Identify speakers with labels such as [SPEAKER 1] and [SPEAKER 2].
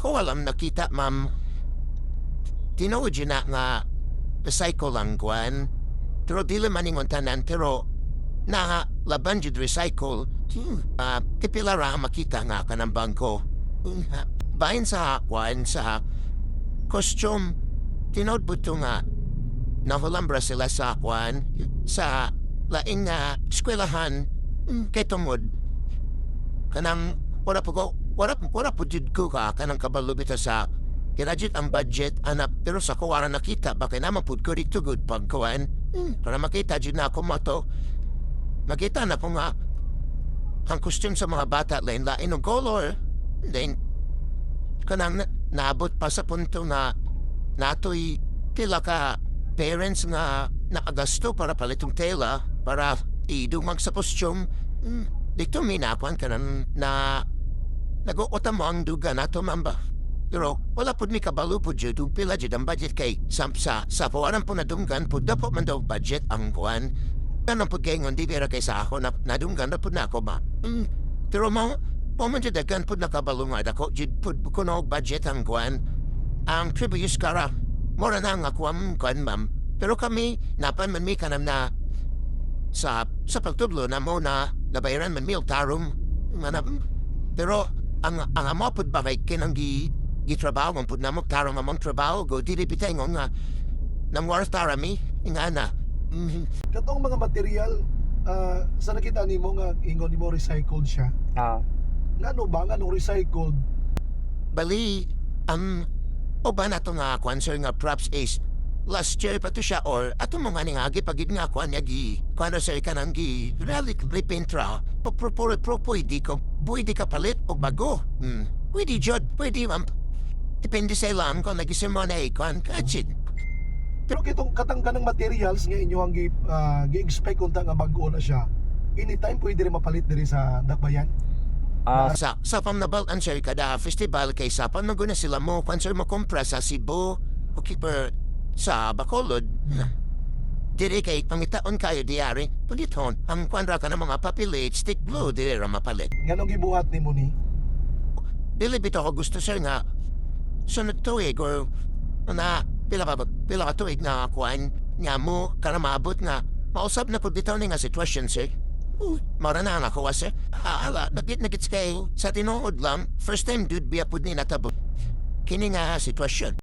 [SPEAKER 1] ako alam nakita, ma'am. Tinood yun na nga recycle ang kwan. Pero dili maningon tanan, pero na laban jud recycle. Tipila ra makita nga ka ng bangko. Bahin sa kwan sa costume, tinood buto nga nahulambra sila sa kwan sa laing nga eskwelahan kay tungod. Kanang wala po jud ko ka kanang kabalubita sa kinajit ang budget anak pero sa kuwara nakita bakit naman po ko dito good pagkuhan para makita jud na ako mato makita na po nga ang costume sa mga bata lain ng color then kanang naabot pa sa punto na natoy pila ka parents nga nakagasto para palitong tela para idumag sa costume dito minakuan ka na nag-uota mo ang duga na to mamba. Pero wala po ni kabalo po dyan yung pila dyan ang budget kay Sampsa. Sa pawaran po nadunggan po dapo man daw budget ang kuwan. Ganun po kayo hindi vera kay sa ako na nadunggan na po na ako ba. Pero mo man dyan dagan po nakabalo nga ako dyan po kuno budget ang kuwan. Ang tribuyos kara. Mora na nga kuwan ma'am. Pero kami napan man mi kanam na sa pagtublo na mo na nabayaran man mi og tarum. Pero ang amapod ba kay kinang gitrabaho ang pud namok tarum among trabaho go dili bitayngon nga nang waras tara mi nga na.
[SPEAKER 2] Katong mga material sa nakita nimo nga ingon nimo recycled siya. Ngano ba nga nung recycled?
[SPEAKER 1] Bali ang oba na to nga concern nga props is last year pa to siya or ato mo nga nga gipagid nga kuan niya kuan sa kanang relic repaintra pro pwede ka palit o bago pwede jud pwede ma'am depende sa ilang kung nagisimo na ikuan kachid.
[SPEAKER 2] Pero kitong katanggan ng materials nga inyo ang gi-expect unta nga bago na siya, anytime pwede rin mapalit diri sa Dakbayan?
[SPEAKER 1] Sa pamnabal-an sir kada festival kay sa pamnaguna sila mo kung sir mo kumpra sa Cebu o keeper sa Bacolod. Diri kay pangitaon kayo diyari paliton ang kwanra ka ng mga papilate stick glue diri ra mapalit.
[SPEAKER 2] Nganong gibuhat nimo ni?
[SPEAKER 1] Dili bito ko gusto sir nga sunod tuig or na pila ka tuig na kuan nga mo ka na maabot nga mausap na po bitaw ni nga sitwasyon sir. Mara na ako sir. Nagits kayo sa tinuod lang first time dude biya pud ni natabot kini nga sitwasyon.